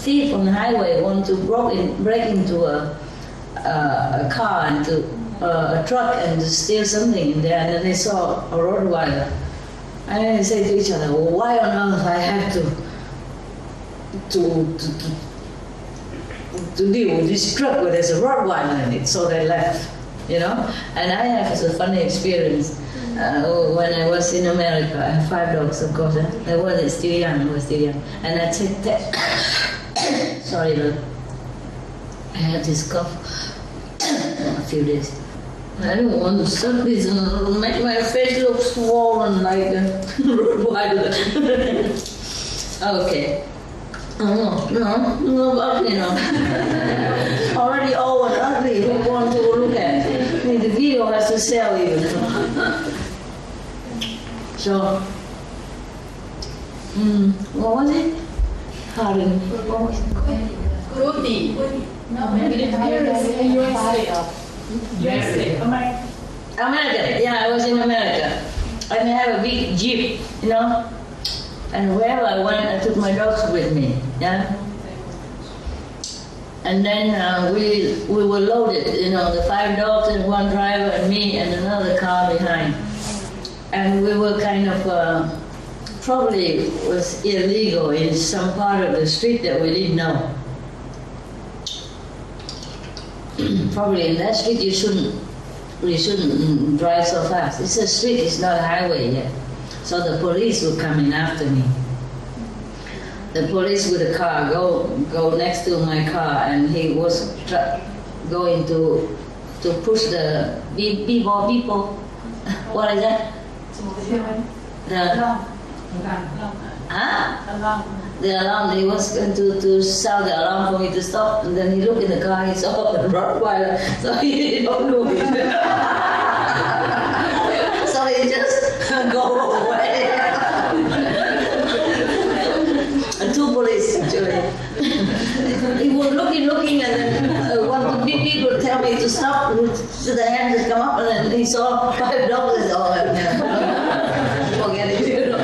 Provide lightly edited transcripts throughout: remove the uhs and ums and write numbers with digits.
thief on the highway want to break into a car, into a truck, and to steal something in there, and then they saw a Rottweiler. And then they say to each other, well, why on earth I have to deal with this truck where there's a Rottweiler in it? So they left, you know. And I have a funny experience. When I was in America, I have 5 dogs, of course. I was still young, And I take that. Sorry, but I had this cough a few days. I don't want to suck this and make my face look swollen like a Rottweiler. Okay. No, ugly, no. Already old and ugly. Who want to look at? The video has to sell even. So, what was it? Pardon. What was it? Rudy. No, maybe the USA. America. Yeah, I was in America. And I have a big jeep, you know. And wherever I went, I took my dogs with me. Yeah. And then we were loaded, you know, the 5 dogs and 1 driver and me and another car behind. And we were kind of, probably was illegal in some part of the street that we didn't know. Probably in that street you shouldn't drive so fast. It's a street, it's not a highway yet. So the police were coming after me. The police with a car go next to my car, and he was going to push the beep. What is that? The alarm. He was going to sound the alarm for me to stop, and then he looked in the car, he saw the Rottweiler, so he didn't do it. So he just go away. And 2 police actually. He was looking, and then one of the big people tell me to stop, so the hand just come up, and then he saw $5. Oh, forget it, you know.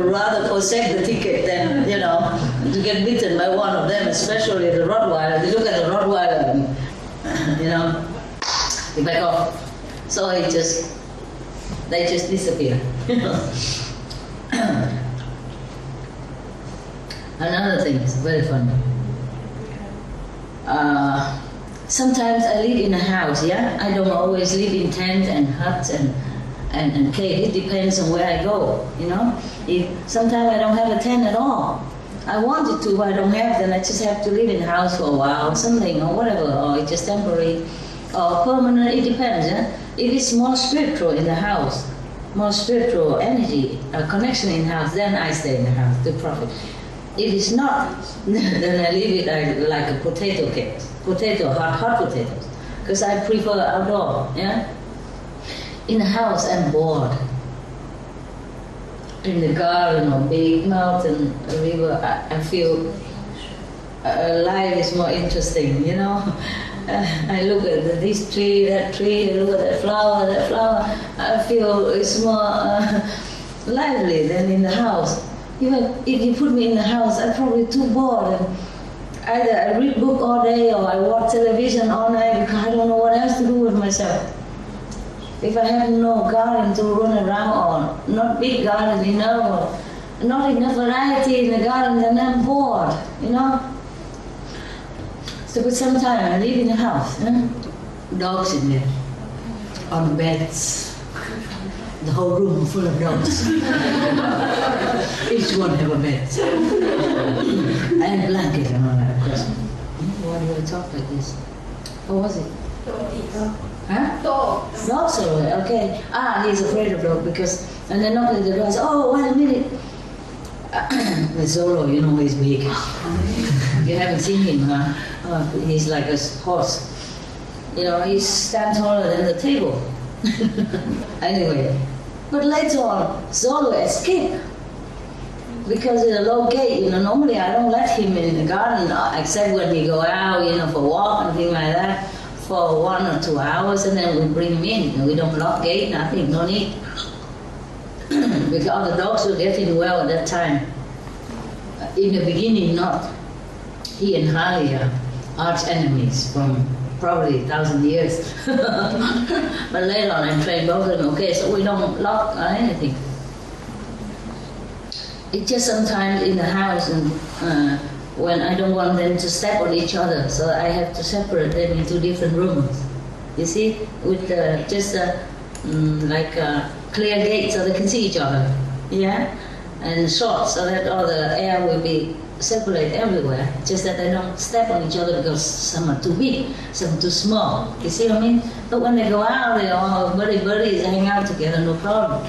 Rather forsake the ticket than, you know, to get bitten by one of them, especially the Rottweiler. They look at the Rottweiler and, you know, they back off. So they just disappear. Another thing is very funny. Sometimes I live in a house, yeah? I don't always live in tents and huts and cave. It depends on where I go, you know? Sometimes I don't have a tent at all. I wanted to, but I don't have, then I just have to live in a house for a while or something, or whatever, or it's just temporary or permanent. It depends, yeah? If it's more spiritual in the house, more spiritual energy, a connection in the house, then I stay in the house to profit. If it's not, then I leave it like a potato cake, hot potatoes, because I prefer outdoor, yeah? In the house, I'm bored. In the garden or big mountain, a river, I feel life is more interesting, you know? I look at this tree, that tree, I look at that flower. I feel it's more lively than in the house. Even if you put me in the house, I'm probably too bored. And either I read book all day or I watch television all night because I don't know what else to do with myself. If I have no garden to run around or not big garden enough or not enough variety in the garden, then I'm bored, you know? So for some time I live in the house, dogs in there, on beds, the whole room full of dogs. Each one have a bed. And a blanket and all that, of course. Why do I talk like this? What was it? Huh? Dogs. Dogs are right, okay. He's afraid of dogs because, and then knock at the door, I say, oh, wait a minute. The Zolo, you know, he's big. You haven't seen him, huh? He's like a horse. You know, he stands taller than the table. Anyway, but later on, Zolo escaped. Because it's a low gate, you know, normally I don't let him in the garden except when we go out, you know, for a walk and things like that. For 1 or 2 hours, and then we bring him in. We don't lock gate, nothing, no need. Because the dogs were getting well at that time. in the beginning, not. He and Harley are arch enemies from probably 1,000 years. But later on I trained both of them, okay, so we don't lock or anything. It's just sometimes in the house and when I don't want them to step on each other, so I have to separate them into different rooms. You see, with clear gates so they can see each other, yeah, and short so that all the air will be circulate everywhere. Just that they don't step on each other because some are too big, some too small. You see what I mean? But when they go out, they all buddies hang out together, no problem.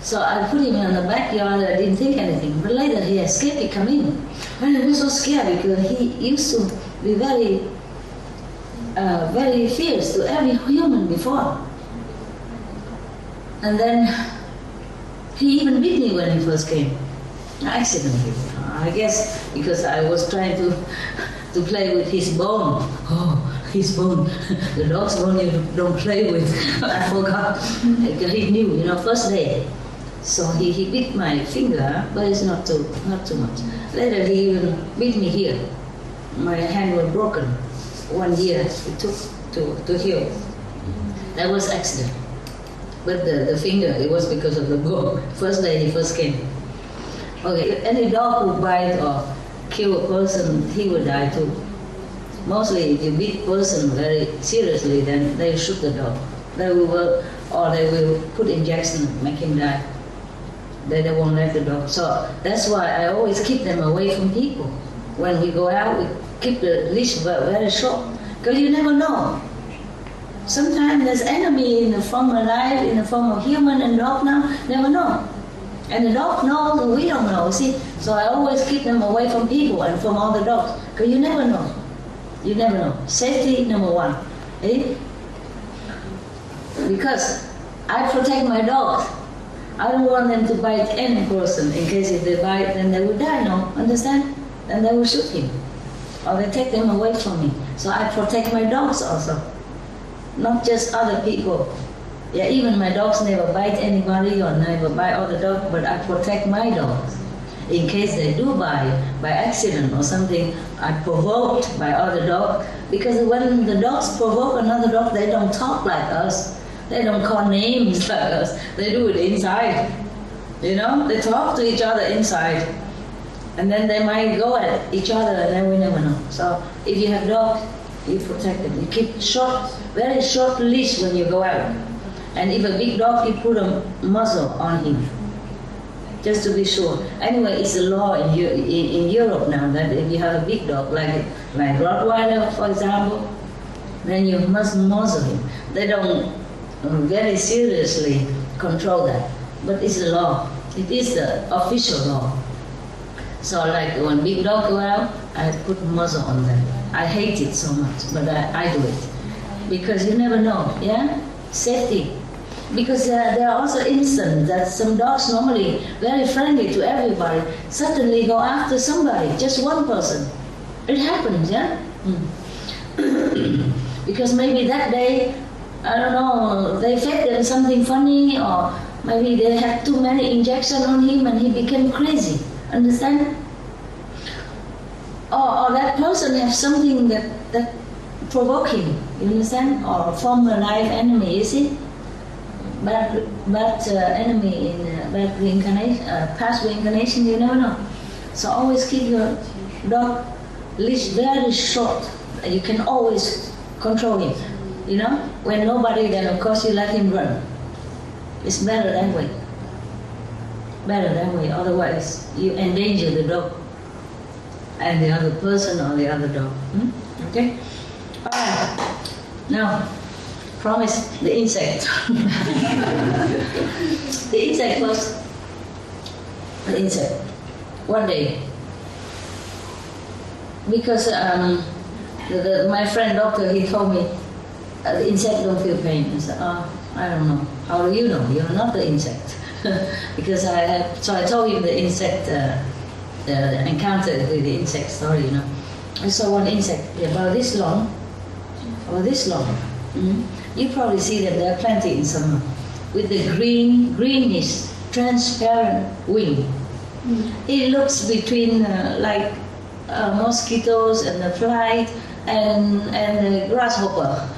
So I put him in the backyard. I didn't think anything. But later he escaped. He come in, and I was so scared because he used to be very fierce to every human before. And then he even beat me when he first came, accidentally. I guess because I was trying to play with his bone. Oh, his bone. The dog's bone you don't play with. I forgot. He knew, first day. So he bit my finger, but it's not too much. Later he even beat me here. My hand was broken. 1 year it took to heal. That was accident. But the finger, it was because of the bone. First day he first came. Okay, any dog who bite or kill a person, he will die too. Mostly if you beat person very seriously, then they shoot the dog. They will put injection, make him die. They won't let the dog. So that's why I always keep them away from people. When we go out, we keep the leash very short, because you never know. Sometimes there's enemy in the form of life, in the form of human and dog now, never know. And the dog knows and we don't know, see? So I always keep them away from people and from all the dogs, because you never know. You never know. Safety number one. Eh? Because I protect my dogs. I don't want them to bite any person. In case if they bite, then they will die, no? Understand? Then they will shoot him. Or they take them away from me. So I protect my dogs also. Not just other people. Yeah, even my dogs never bite anybody or never bite other dogs, but I protect my dogs. In case they do bite by accident or something, I provoked by other dogs. Because when the dogs provoke another dog, they don't talk like us. They don't call names like us. They do it inside. They talk to each other inside. And then they might go at each other and then we never know. So if you have dogs, you protect them. You keep very short leash when you go out. And if a big dog, you put a muzzle on him, just to be sure. Anyway, it's a law in Europe now that if you have a big dog, like Rottweiler, for example, then you must muzzle him. They don't very seriously control that, but it's a law. It is the official law. So like when big dogs go out, I put muzzle on them. I hate it so much, but I do it. Because you never know, yeah? Safety. Because there are also instances that some dogs normally very friendly to everybody, suddenly go after somebody, just one person. It happens, yeah? Because maybe that day, I don't know, they fed them something funny, or maybe they had too many injections on him and he became crazy. Understand? Or that person has something that provoke him, you understand? Or former life enemy, you see? Bad enemy in bad reincarnation, past reincarnation, you never know. So always keep your dog leash very short. You can always control him. When nobody, then of course you let him run. It's better that way. Better that way. Otherwise, you endanger the dog and the other person or the other dog. Okay? All right. Now, promise the insect. The insect first. The insect. One day. Because my friend doctor, he told me, the insect don't feel pain. I said, I don't know. How do you know? You're not the insect. Because so I told him the insect, the encounter with the insect story, I saw one insect about this long. You probably see that there are plenty in summer, with the greenish, transparent wing. It looks between like mosquitoes and the fly and the grasshopper.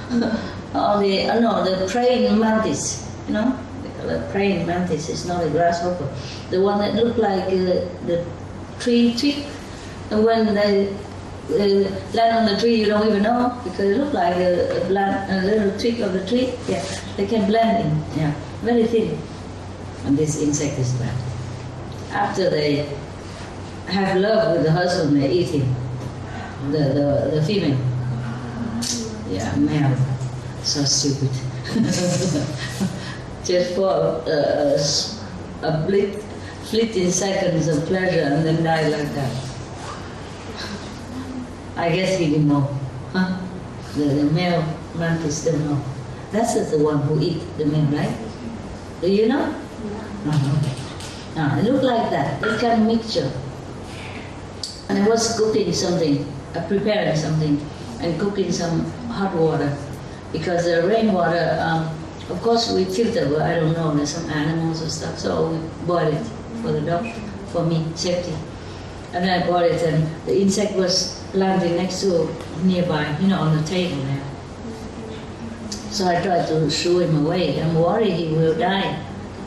Or the praying mantis, you know? The praying mantis is not a grasshopper. The one that look like the tree twig. And when they land on the tree, you don't even know because it look like a little twig of the tree. Yeah, they can blend in. Yeah, very thin. And this insect is bad. After they have love with the husband, they eat him. The female. Yeah, male. So stupid. Just for a fleeting seconds of pleasure and then die like that. I guess he didn't know. Huh? The male mantis didn't know. That's the one who eat the male, right? Do you know? No, it looked like that. It kind of mixture. And I was cooking something, preparing something, and cooking some hot water. Because the rainwater, of course we filter, but I don't know, there's some animals or stuff, so we boil it for the dog, for me, safety. And then I boiled it, and the insect was landing next to nearby, you know, on the table there. So I tried to shoo him away. I'm worried he will die.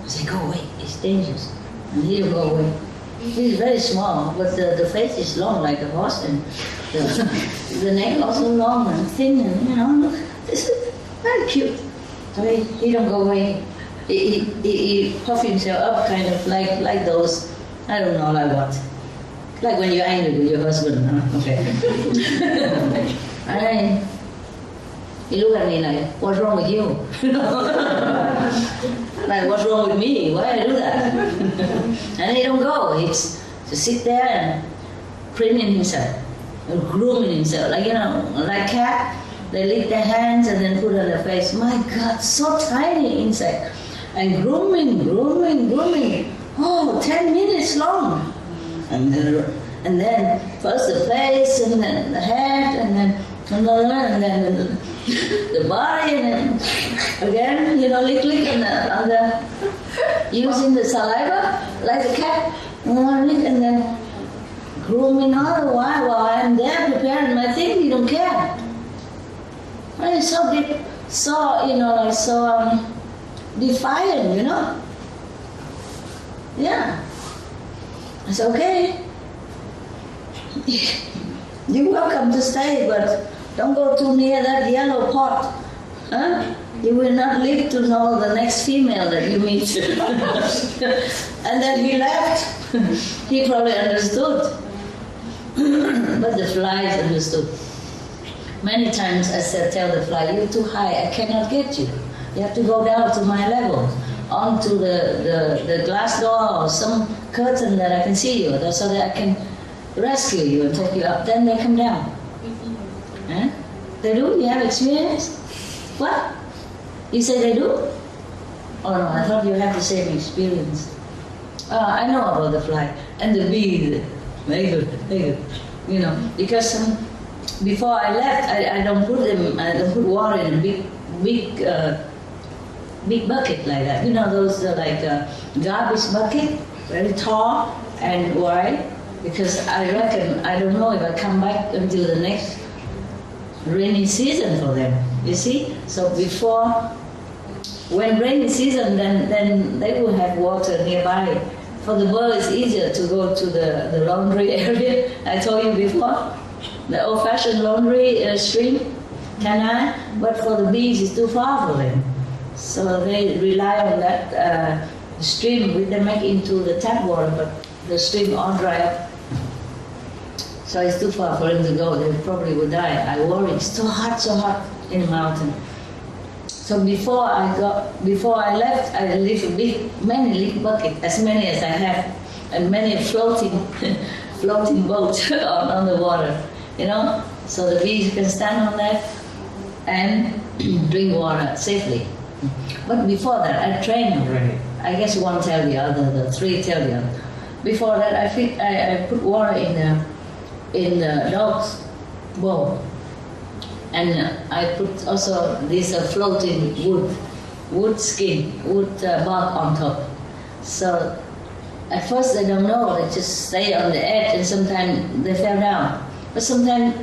I said, go away, it's dangerous. And he will go away. He's very small, but the face is long like a horse, and the neck also long and thin, and you know, look, this is very cute. So he don't go away. He puff himself up, kind of like those, I don't know, like what? Like when you're angry with your husband, huh? Okay. And he look at me like, what's wrong with you? Like, what's wrong with me? Why I do that? And he don't go. He's to sit there and preening himself, and grooming himself, like, you know, like cat. They lick their hands and then put on their face. My God, so tiny insect. And grooming. Oh, 10 minutes long. And then first the face, and then the head, and then the body, and then again, you know, lick, and using the saliva like the cat, and then grooming all the while I'm there preparing my thing. You don't care. And it's so deep, so, you know, like so defiant, you know. Yeah. It's okay. You're welcome to stay, but don't go too near that yellow pot. Huh? You will not live to know the next female that you meet. And then he left. He probably understood. But the flies understood. Many times I said, tell the fly, you're too high, I cannot get you. You have to go down to my level, onto the glass door or some curtain that I can see you, so that I can rescue you and take you up. Then they come down. Huh? They do? You have experience? What? You say they do? Oh no, I thought you had the same experience. I know about the fly and the bee. Very good. You know, because before I left, I don't put them. I don't put water in a big bucket like that. You know, those like garbage bucket, very tall and wide. Because I reckon, I don't know if I come back until the next rainy season for them. You see? So before, when rainy season, then they will have water nearby. For the bird, it's easier to go to the laundry area. I told you before, the old-fashioned laundry stream, canal. But for the bees, it's too far for them. So they rely on that stream, which they make into the tap water, but the stream all dry up. So it's too far for them to go. They probably would die. I worry. It's so hot in the mountain. So before I left, I left many leak buckets, as many as I have, and many floating boats on the water. You know, so the bees can stand on that and drink water safely. But before that, I trained already. I guess one tell the other, the three tell the other. Before that, I put water in the dog's bowl, and I put also this floating wood bark on top. So at first they don't know, they just stay on the edge and sometimes they fell down. But sometimes,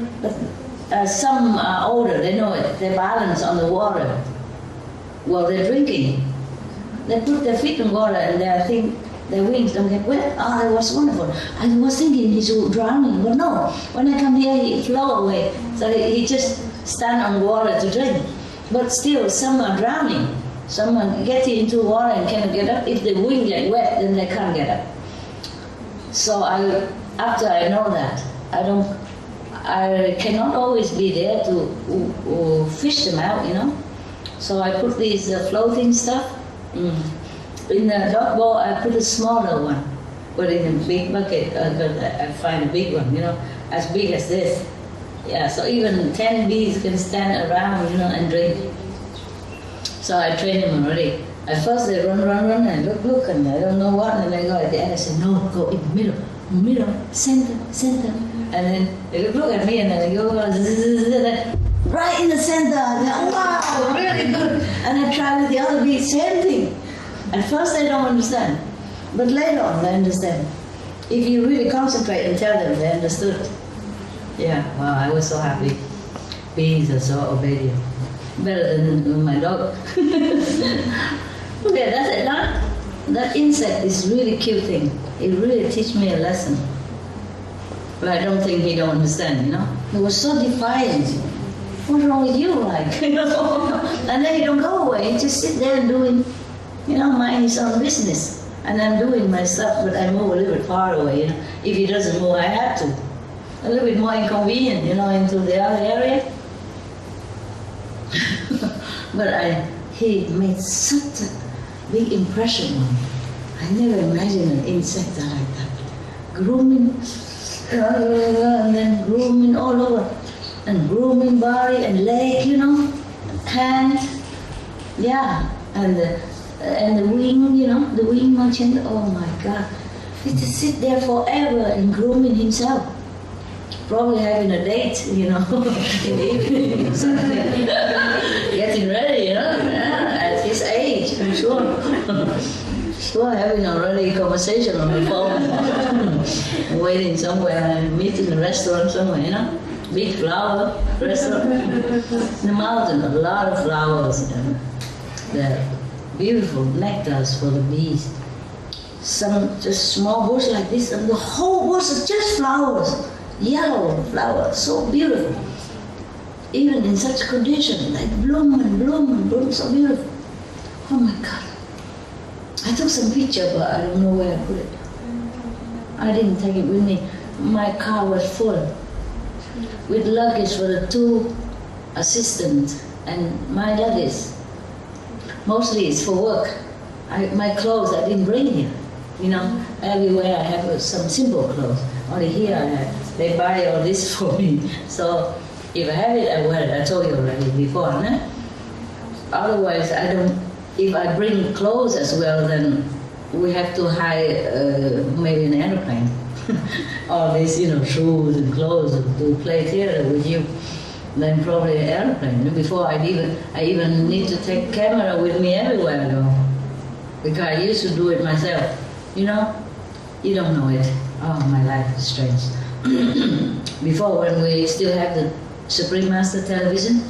some are older, they know it, they balance on the water while they're drinking. They put their feet in water and they think their wings don't get wet. Oh, it was wonderful. I was thinking he's drowning, but no. When I come here, he flow away. So he just stand on water to drink. But still, some are drowning. Some are getting into water and cannot get up. If the wing get wet, then they can't get up. So after I know that, I cannot always be there to fish them out, you know. So I put these floating stuff. In the dog bowl, I put a smaller one, but in a big bucket, I find a big one, you know, as big as this. Yeah, so even 10 bees can stand around, you know, and drink. So I train them already. At first they run, and look, and I don't know what, and they go at the end, I say, no, go in the middle, center. And then they look at me, and then they go, right in the center. And then, wow, really good. And I try with the other bees, same thing. At first they don't understand, but later on they understand. If you really concentrate and tell them, they understood. Yeah, wow, I was so happy. Bees are so obedient. Better than my dog. Okay, that's it. That insect is really cute thing. It really teach me a lesson. But I don't think he don't understand, you know. He was so defiant. What's wrong with you, like? You know? And then he don't go away. He just sit there and doing, you know, mind his own business. And I'm doing my stuff, but I move a little bit far away, you know. If he doesn't move, I have to. A little bit more inconvenient, you know, into the other area. But he made such a big impression on me. I never imagined an insect like that. Grooming, and then grooming all over. And grooming body and leg, you know, hand, yeah, and the wing, you know, the wing merchant. Oh my God, he just sit there forever and grooming himself. Probably having a date, you know, in the evening, getting ready, you know, at his age, I'm sure. Still having already a conversation on the phone, waiting somewhere and meet in a restaurant somewhere, you know. Big flower restaurant. In the mountain, a lot of flowers and the beautiful nectars for the bees. Some just small bush like this, and the whole bush is just flowers. Yellow flowers, so beautiful. Even in such condition, like bloom and bloom and bloom, so beautiful. Oh my God. I took some picture, but I don't know where I put it. I didn't take it with me. My car was full with luggage for the 2 assistants and my luggage. Mostly it's for work. My clothes I didn't bring here. You know, everywhere I have some simple clothes. Only here they buy all this for me. So if I have it, I wear it. I told you already before, no? Otherwise, I don't. If I bring clothes as well, then we have to hire maybe an airplane. All these, you know, shoes and clothes to play theater with you. Then probably an airplane. Before I even need to take camera with me everywhere I go. Because I used to do it myself. You know, you don't know it. Oh, my life is strange. Before, when we still have the Supreme Master television,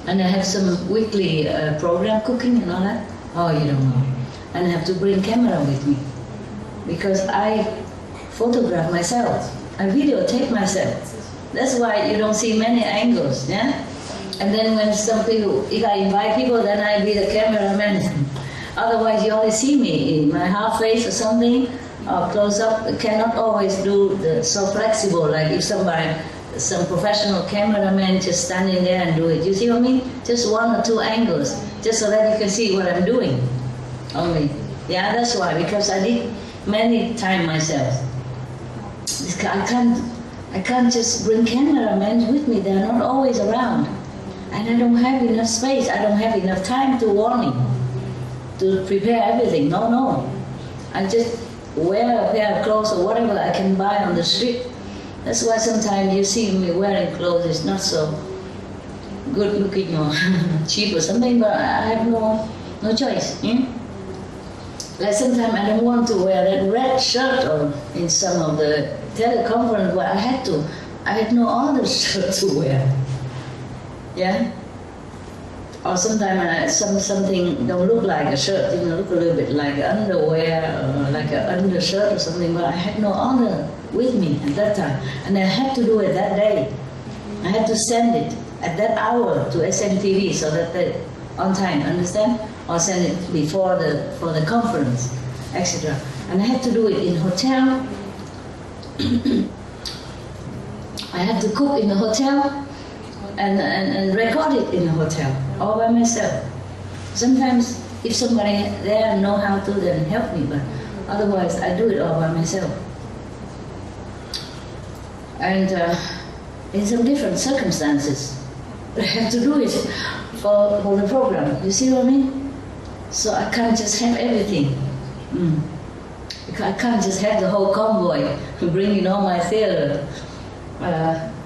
and I have some weekly program cooking and all that. Oh, you don't know. And I have to bring camera with me because I photograph myself. I videotape myself. That's why you don't see many angles, yeah? And then when some people, if I invite people, then I be the cameraman. Otherwise, you only see me in my half face or something, or close up. I cannot always do so flexible, like if some professional cameraman just standing there and do it. You see what I mean? Just 1 or 2 angles, just so that you can see what I'm doing. Only. Yeah, that's why, because I did many times myself. I can't just bring cameramen with me. They're not always around. And I don't have enough space. I don't have enough time to warning, to prepare everything. No. I just wear a pair of clothes or whatever I can buy on the street. That's why sometimes you see me wearing clothes. It's not so good looking or cheap or something, but I have no choice. Like sometimes I don't want to wear that red shirt or in some of the teleconference, but I had to. I had no other shirt to wear. Yeah? Or sometimes something don't look like a shirt, look a little bit like underwear or like an undershirt or something, but I had no other with me at that time. And I had to do it that day. I had to send it at that hour to SMTV so that they on time, understand? Or send it before for the conference, etc. And I had to do it in hotel. I had to cook in the hotel and record it in the hotel all by myself. Sometimes if somebody there know how to, then help me, but otherwise I do it all by myself. And in some different circumstances, I have to do it for the program. You see what I mean? So I can't just have everything. I can't just have the whole convoy bringing all my theater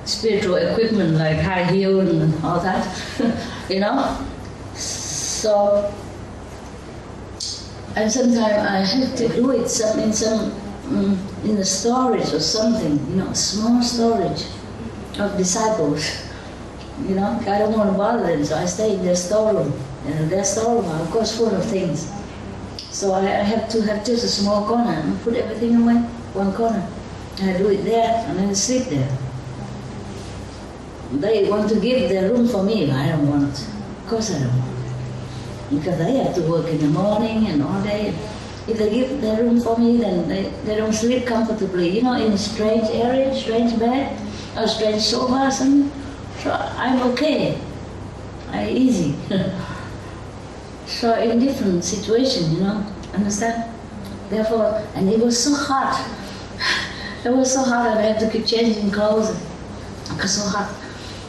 spiritual equipment like high heel and all that, So, and sometimes I have to do it in the storage or something, small storage of disciples. I don't want to bother them, so I stay in their storeroom. And their storeroom are, of course, full of things. So I have to have just a small corner and put everything away, one corner. And I do it there, and then I sleep there. They want to give their room for me, but I don't want. Of course I don't want. Because they have to work in the morning and all day. If they give their room for me, then they don't sleep comfortably, in a strange area, strange bed, or strange sofa or something. So I'm okay. I'm easy. So in different situations, understand? Therefore, and it was so hot. It was so hot that I had to keep changing clothes. It was so hot.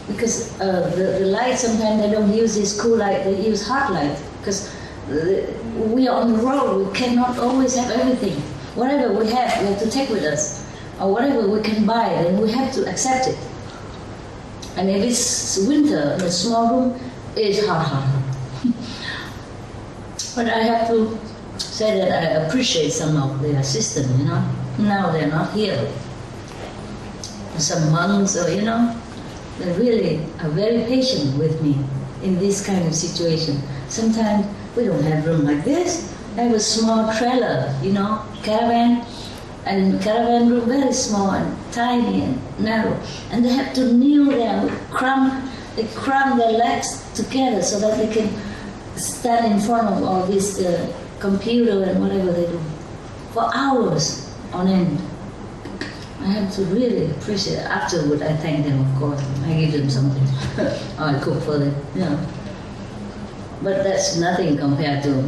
Because the light, sometimes they don't use this cool light, they use hot light. Because we are on the road, we cannot always have everything. Whatever we have to take with us. Or whatever we can buy, then we have to accept it. And if it's winter in a small room, it's hot. But I have to say that I appreciate some of their system, Now they're not here. Some monks, or they really are very patient with me in this kind of situation. Sometimes we don't have room like this. I have a small trailer, caravan, and caravan room very small and tiny and narrow. And they have to kneel there, they cram their legs together so that they can stand in front of all this computer and whatever they do for hours on end. I have to really appreciate it. Afterward, I thank them, of course. I give them something. Or I cook for them, But that's nothing compared to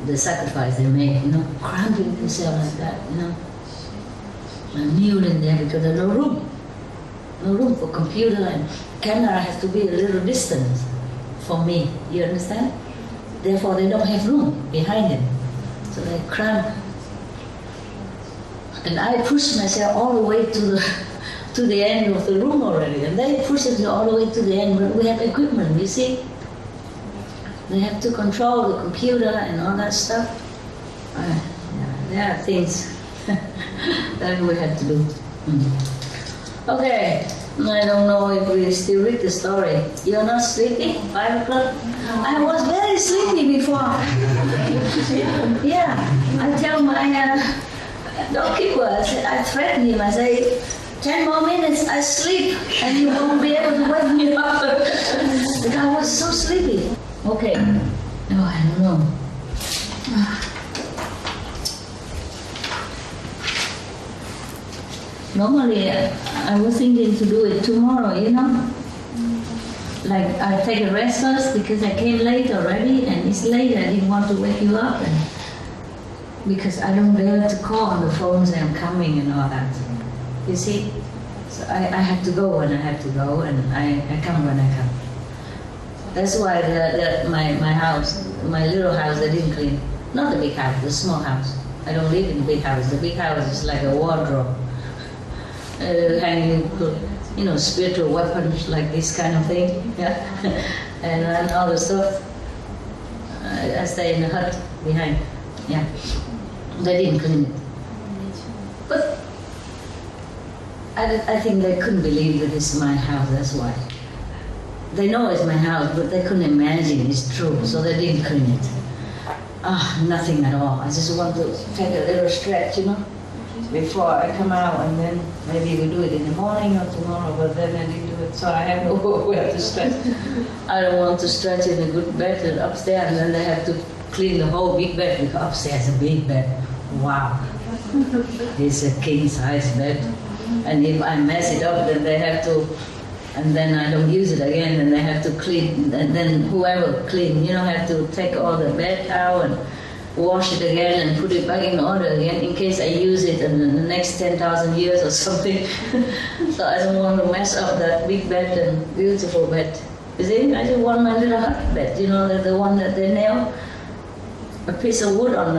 the sacrifice they make, cramping themselves like that, and kneeling there because there's no room. No room for computer, and camera has to be a little distance for me, you understand? Therefore, they don't have room behind them. So they cramp. And I push myself all the way to the end of the room already, and they push it all the way to the end. But we have equipment, you see. They have to control the computer and all that stuff. There are things that we have to do. Okay, I don't know if we still read the story. You're not sleepy? 5 o'clock? I was very sleepy before. Yeah, I tell my doorkeeper, I threaten him, I say, 10 more minutes, I sleep, and you won't be able to wake me up. Because I was so sleepy. Okay. Oh, I don't know. Normally, I was thinking to do it tomorrow, Like, I take a rest first because I came late already, and it's late, I didn't want to wake you up. Because I don't dare to call on the phone saying I'm coming and all that. You see? So I have to go when I have to go, and I come when I come. That's why my house, my little house, I didn't clean. Not the big house, the small house. I don't live in the big house. The big house is like a wardrobe. Hanging, spiritual weapons like this kind of thing. Yeah. And all the stuff. I stay in the hut behind. Yeah, they didn't clean it. But I think they couldn't believe that it's my house, that's why. They know it's my house, but they couldn't imagine it's true, so they didn't clean it. Nothing at all. I just want to take a little stretch, before I come out, and then maybe we do it in the morning or tomorrow, but then I didn't do it, so I have nowhere to stretch. I don't want to stretch in a good bed and upstairs, and then they have to clean the whole big bed, because upstairs is a big bed. Wow. It's a king-size bed. And if I mess it up, then they have to, and then I don't use it again, and they have to clean, and then whoever clean, have to take all the bed out and wash it again and put it back in order again in case I use it in the next 10,000 years or something. So I don't want to mess up that big bed and beautiful bed. You see, I just want my little hut bed, the one that they nail a piece of wood on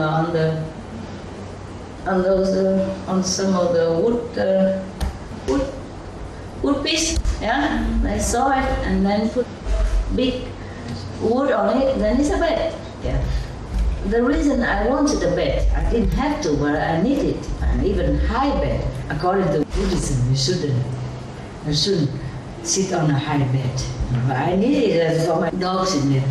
some of the wood piece, yeah. They saw it and then put big wood on it. Then it's a bed. Yeah. The reason I wanted a bed, I didn't have to, but I needed an even high bed. According to Buddhism, you shouldn't sit on a high bed. But I needed it for my dogs in there.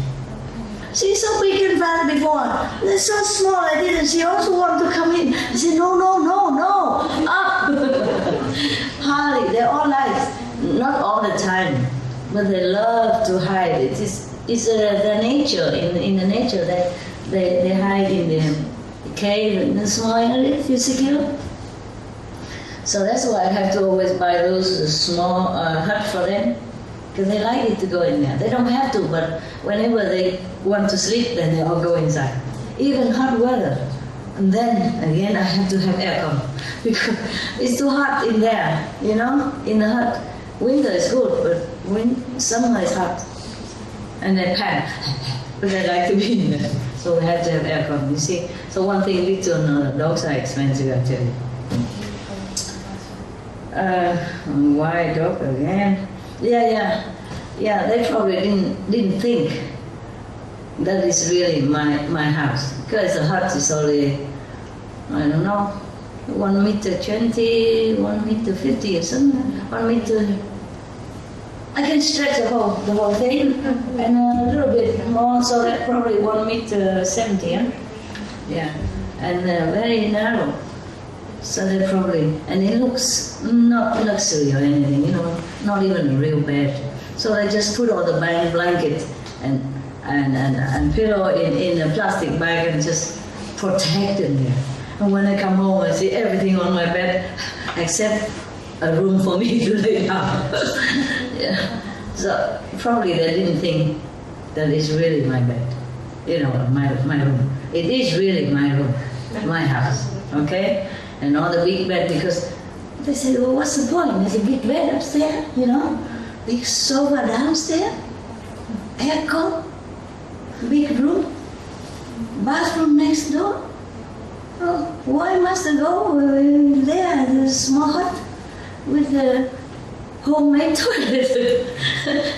She's so big and fat before. They're so small, I didn't. She also wanted to come in. I said, no, up. Harley, they're all nice. Not all the time, but they love to hide. It's the nature, in the nature that they hide in the cave in the small area, if you're secure. So that's why I have to always buy those small huts for them, because they like it to go in there. They don't have to, but whenever they want to sleep, then they all go inside. Even hot weather. And then, again, I have to have aircon, because it's too hot in there, in the hut. Winter is good, but summer is hot. And they panic, but they like to be in there. So we have to have aircon, you see. So one thing leads to another. Dogs are expensive, actually. Why dog again? Yeah, they probably didn't think that is really my house. Because the hut is only, I don't know, 1 meter 20, 1 meter 50 or something. 1 meter. I can stretch the whole thing and a little bit more, so that's probably 1 meter 70, yeah, and very narrow. So they probably, and it looks not luxury or anything, not even a real bed. So they just put all the blanket and pillow in a plastic bag and just protect them there. And when I come home, I see everything on my bed except a room for me to lay down. Yeah. So probably they didn't think that it's really my bed, my room. It is really my room, my house, okay? And not a big bed, because they said, well, what's the point? There's a big bed upstairs, big sofa downstairs, aircon, big room, bathroom next door. Oh, why must I go there, the small hut with the homemade toilet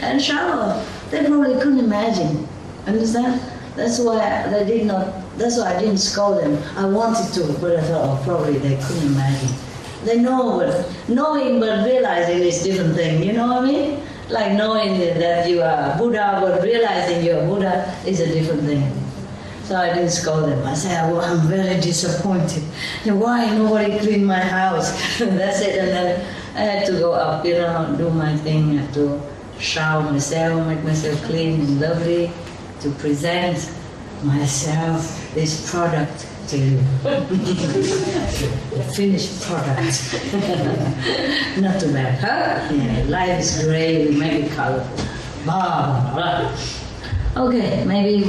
and shower? They probably couldn't imagine. Understand? That's why I didn't scold them. I wanted to, but I thought, probably they couldn't imagine. They know, but knowing but realizing is a different thing, you know what I mean? Like knowing that you are Buddha, but realizing you're Buddha is a different thing. So I didn't scold them. I said, well, I'm very disappointed. Why nobody cleaned my house? That's it. And then I had to go up, do my thing. I had to shower myself, make myself clean and lovely, to present myself, this product to you. The finished product. Not too bad, huh? Yeah, life is great, we make it colorful. Blah, blah, blah. Okay, maybe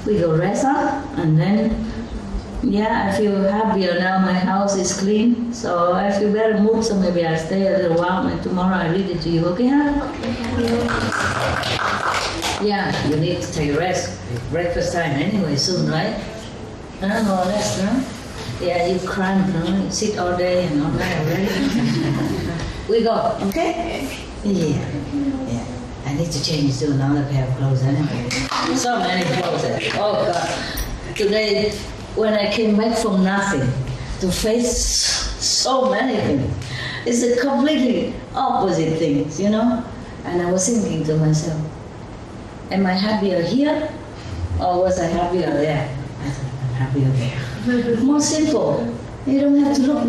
we go rest up, and then, I feel happier now. My house is clean, so I feel very moved, so maybe I'll stay a little while, and tomorrow I'll read it to you, okay, huh? Yeah, you need to take a rest. Breakfast time anyway soon, right? More or less, no? Yeah, you cramp, no? You sit all day and all night already. We go, okay? Yeah. I need to change to another pair of clothes anyway. So many clothes. Oh God. Today when I came back from nothing to face so many things. It's a completely opposite things, you know? And I was thinking to myself, am I happier here or was I happier there? I said, I'm happier there. More simple. You don't have to look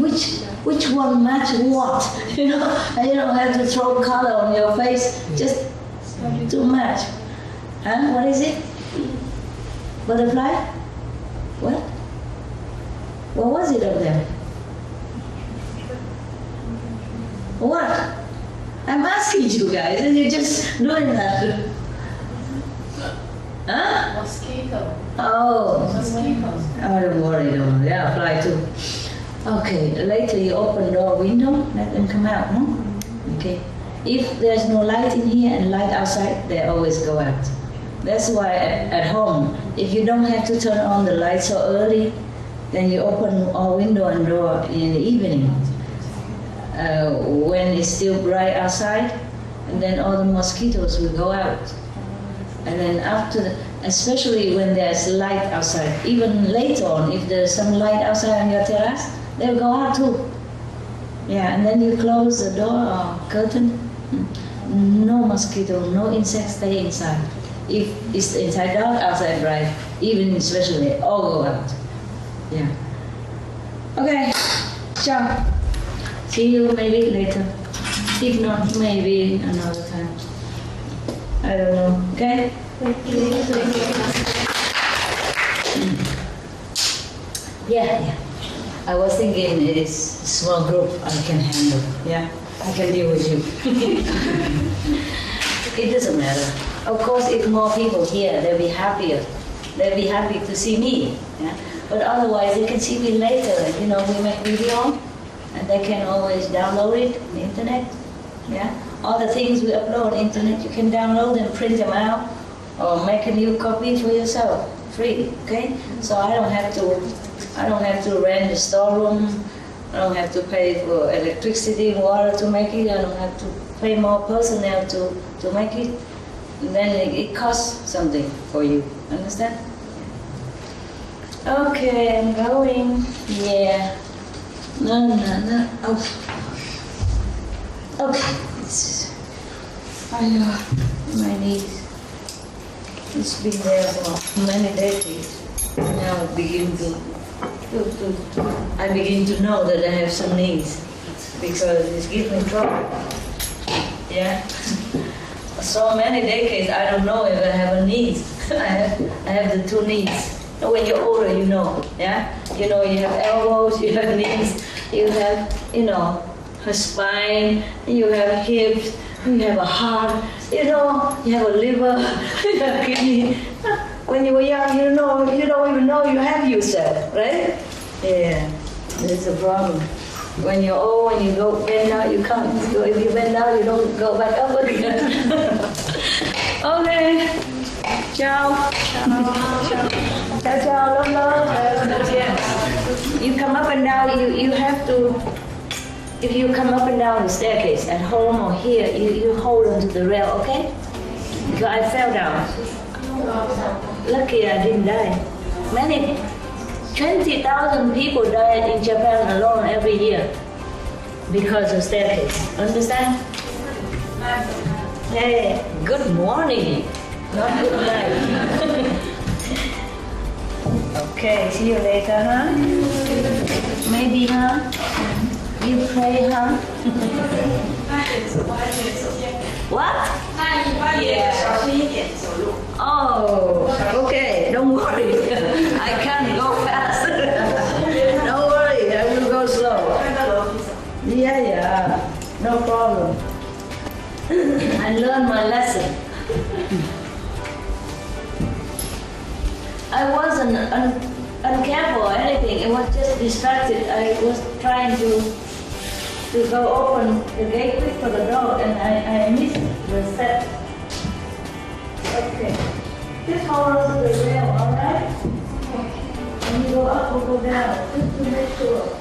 which one match what, you know? And you don't have to throw color on your face just to match. Huh? What is it? Butterfly? What? What was it up there? What? I'm asking you guys, and you're just doing that. Huh? Mosquito. Oh. Mosquitoes. Oh, don't worry, don't worry. Yeah, fly too. Okay, later you open door, window, let them come out, no? Okay. If there's no light in here and light outside, they always go out. That's why at home, if you don't have to turn on the light so early, then you open all window and door in the evening. When it's still bright outside, and then all the mosquitoes will go out. And then after, especially when there's light outside, even later on, if there's some light outside on your terrace, they'll go out too. Yeah, and then you close the door or curtain. No mosquito, no insects stay inside. If it's inside dark, outside bright, even especially, all go out. Yeah. Okay, ciao. See you maybe later. If not, maybe another time. I don't know. Okay? Yeah. I was thinking it's a small group I can handle. Yeah, I can deal with you. It doesn't matter. Of course, if more people here, they'll be happier. They'll be happy to see me. Yeah? But otherwise, they can see me later. You know, we make video, and they can always download it on the internet. Yeah, all the things we upload on the internet, you can download and print them out, or make a new copy for yourself, free. Okay? So I don't have to rent a storeroom. I don't have to pay for electricity and water to make it. I don't have to pay more personnel to make it. And then it costs something for you. Understand? Okay, I'm going. Yeah. No. Oh. Okay. I know. My knees. It's been there for many decades. Now I begin to know that I have some needs because it gives me trouble. Yeah. So many decades, I don't know if I have a need. I have the two needs. When you're older, you know. Yeah. You know, you have elbows, you have knees, you have, a spine, you have hips, you have a heart, you have a liver, you have kidney. When you were young, you don't even know you have yourself, right? Yeah, that's a problem. When you're old, when you go bend down, you can't. If you bend down, you don't go back up again. Okay. Ciao. Ciao. Love. You come up and down. You have to. If you come up and down the staircase at home or here, you hold onto the rail, okay? Because I fell down. Lucky I didn't die. 20,000 people died in Japan alone every year because of staircase. Understand? Hey, good morning, not good night. Okay, see you later, huh? Maybe, huh? You pray, huh? What? Oh, okay, don't worry. I can't go fast. Don't worry, I will go slow. Yeah, no problem. I learned my lesson. I wasn't uncareful or anything, it was just distracted. I was trying to go open the gateway for the dog and I missed the step. Okay. Just hold on to the rail, alright? When you go up or go down, just to make sure.